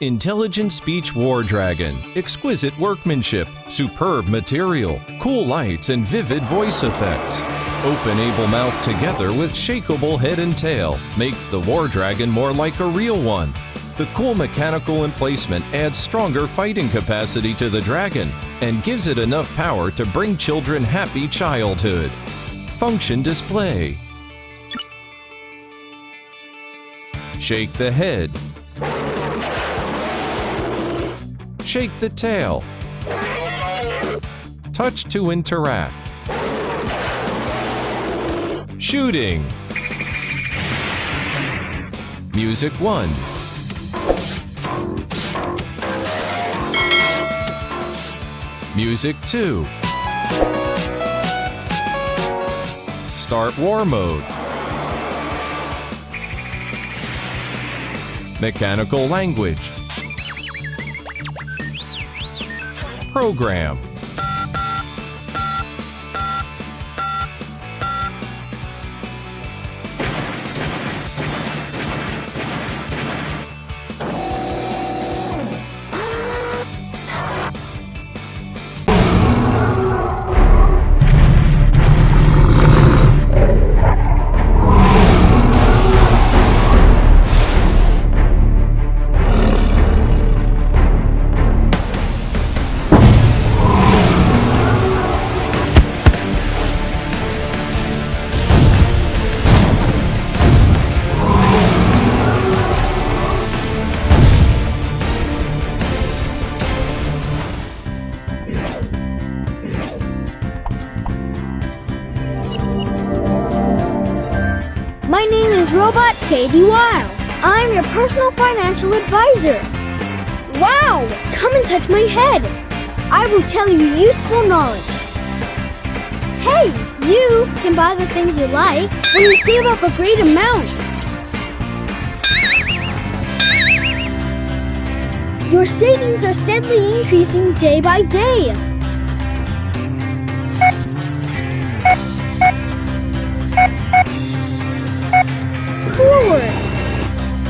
Intelligent Speech War Dragon. Exquisite workmanship, superb material, cool lights, and vivid voice effects. Open able mouth together with shakeable head and tail makes the War Dragon more like a real one. The cool mechanical emplacement adds stronger fighting capacity to the dragon and gives it enough power to bring children happy childhood. Function display. Shake the head. Shake the tail. Touch to interact. Shooting. Music 1. Music 2. Start war mode. Mechanical language. Program. My name is Robot Katie Weil. I'm your personal financial advisor. Wow! Come and touch my head. I will tell you useful knowledge. Hey, you can buy the things you like when you save up a great amount. Your savings are steadily increasing day by day. Forward,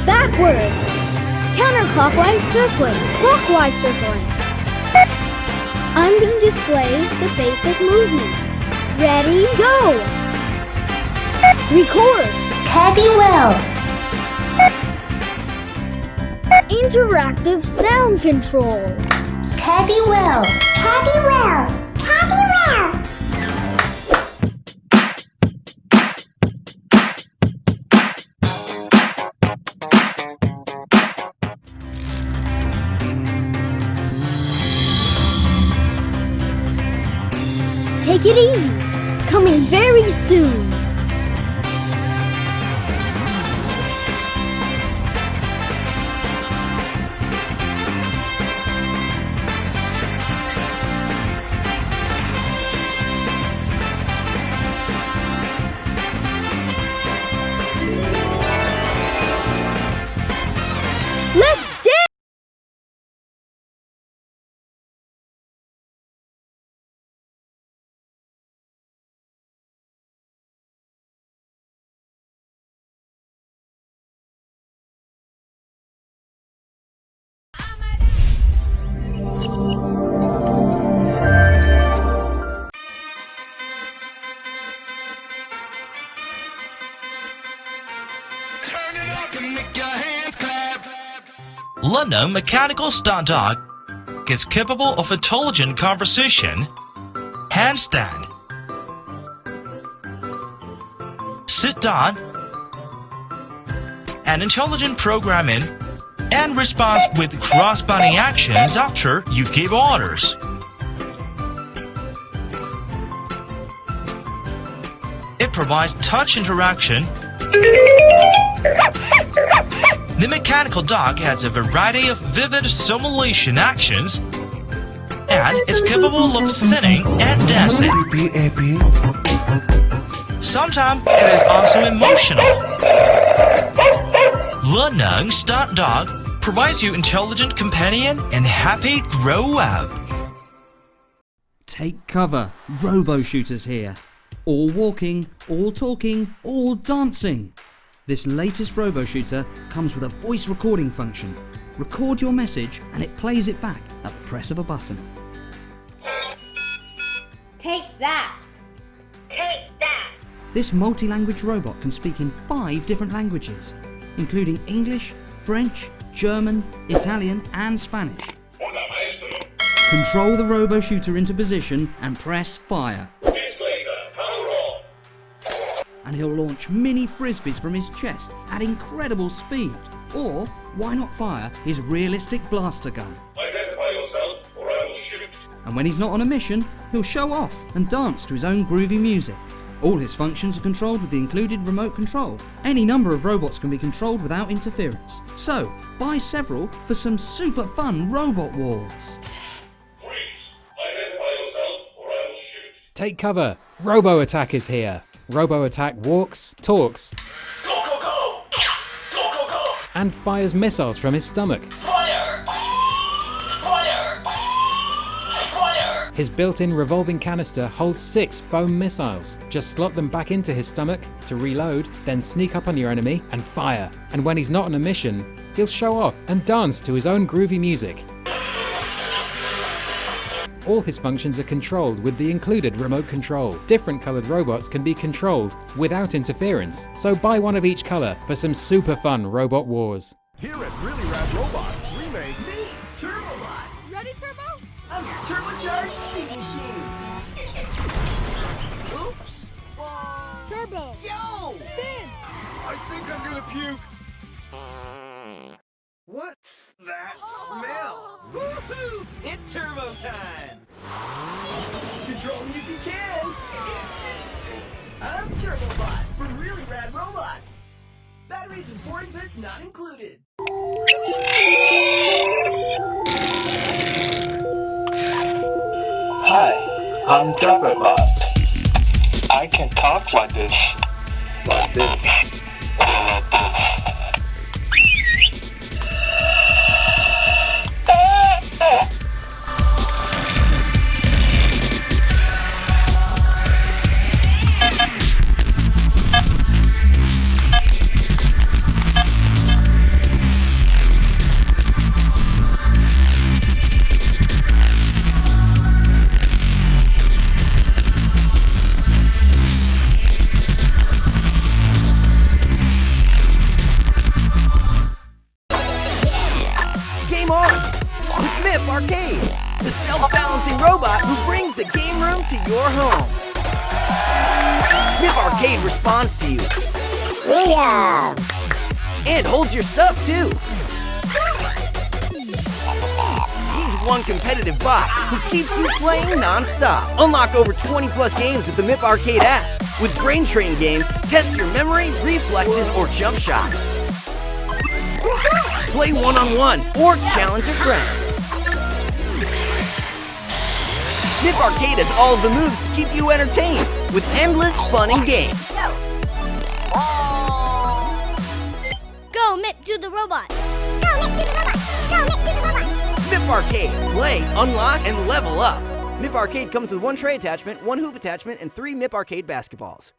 backward, counterclockwise circling, clockwise circling. I'm going to display the basic movements. Ready, go! Record. Teddy Will. Interactive sound control. Teddy Will. Teddy Will. Teddy Will. Take it easy. Coming very soon. Let's dance! London Mechanical Stunt Dog is capable of intelligent conversation, handstand, sit down, and intelligent programming and response with cross-button actions after you give orders. It provides touch interaction. The mechanical dog has a variety of vivid simulation actions and is capable of singing and dancing. Sometimes it is also emotional. London Stunt Dog provides you intelligent companion and happy grow up. Take cover, robo-shooters here. All walking, all talking, all dancing. This latest robo-shooter comes with a voice recording function. record your message, and it plays it back at the press of a button. Take that. Take that. This multi-language robot can speak in 5 different languages, including English, French, German, Italian, and Spanish. Control the robo-shooter into position and press fire. And he'll launch mini frisbees from his chest at incredible speed. Or, why not fire his realistic blaster gun? Identify yourself or I will shoot. And when he's not on a mission, he'll show off and dance to his own groovy music. All his functions are controlled with the included remote control. Any number of robots can be controlled without interference. So, buy several for some super fun robot wars. Freeze. Identify yourself or I will shoot. Take cover! Robo Attack is here! Robo Attack walks, talks, Go, go, go! Go, go, go! and fires missiles from his stomach. Fire! Fire! Fire! His built-in revolving canister holds 6 foam missiles. Just slot them back into his stomach to reload, then sneak up on your enemy and fire. And when he's not on a mission, he'll show off and dance to his own groovy music. All his functions are controlled with the included remote control. Different coloured robots can be controlled without interference. So buy one of each colour for some super fun robot wars. Here at Really Rad Robots, we make Me, Turbobot. Ready, Turbo? I'm your turbocharged speed machine. Oops. Turbo! Yo! Spin! I think I'm gonna puke. What's that smell? Woohoo! It's turbo time. Control me if you can. I'm Turbobot from Really Rad Robots. Batteries and 40 bits not included. Hi, I'm Turbobot. I can talk like this. Like this. Like this. Game on with MIP Arcade, the self-balancing robot who brings the game room to your home. MIP Arcade responds to you and holds your stuff too. He's one competitive bot who keeps you playing non-stop. Unlock over 20 plus games with the MIP Arcade app. With brain training games, test your memory, reflexes, or jump shot. Play one-on-one or challenge a friend. MIP Arcade has all of the moves to keep you entertained with endless fun and games. Go, Mip, to the robot! Go, Nick, to the robot. Go, Nick, to the robot. MIP Arcade. Play, unlock, and level up. MIP Arcade comes with 1 tray attachment, 1 hoop attachment, and 3 MIP Arcade basketballs.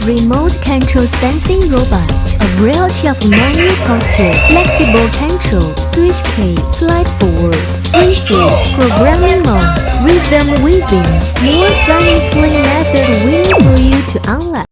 Remote control sensing robot. A variety of manual posture, flexible control, switch key, slide forward, free switch, programming mode, rhythm weaving. More fun and play method waiting for you to unlock.